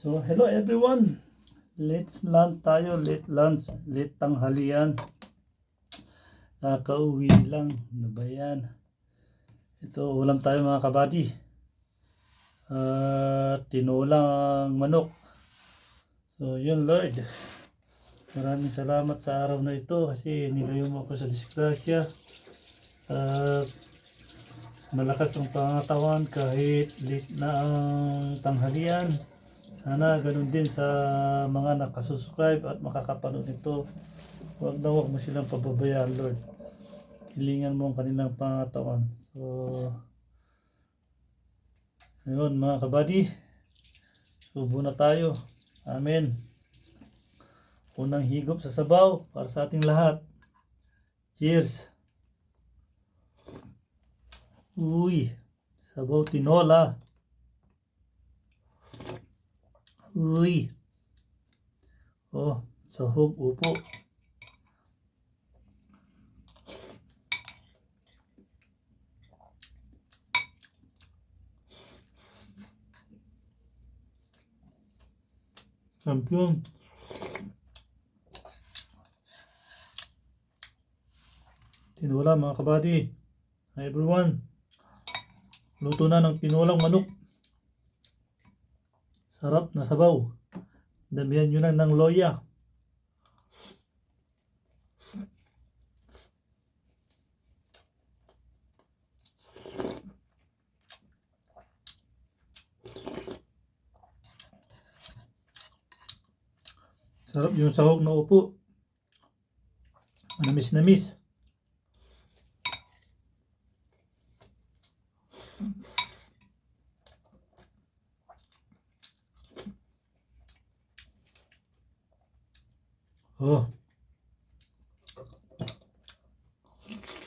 So, hello everyone. Let's lunch tayo, late lunch, late tanghalian. Kauwi lang, ano ba yan? Ito, ulam tayo mga kabady. Tinulang manok. So, yun Lord. Maraming salamat sa araw na ito kasi nilayo mo ako sa disgrasya. Malakas ang pangatawan kahit late na ang tanghalian. Sana ganun din sa mga nakasuscribe at makakapanood nito. Huwag mo silang pababayaan, Lord. Hilingan mo ang kanilang pangatawan. So, ayun mga kabady. Subo na tayo. Amen. Unang higop sa sabaw para sa ating lahat. Cheers. Uy, sabaw tinola. Uy. Oh, sahog upo. Champion. Tinola mga kabady. Hi everyone. Luto na ng tinolang manok. Sarap na sabaw. Damihan nyo na ng loya. Sarap yung sahog na upo. Manamis na miss. Oh.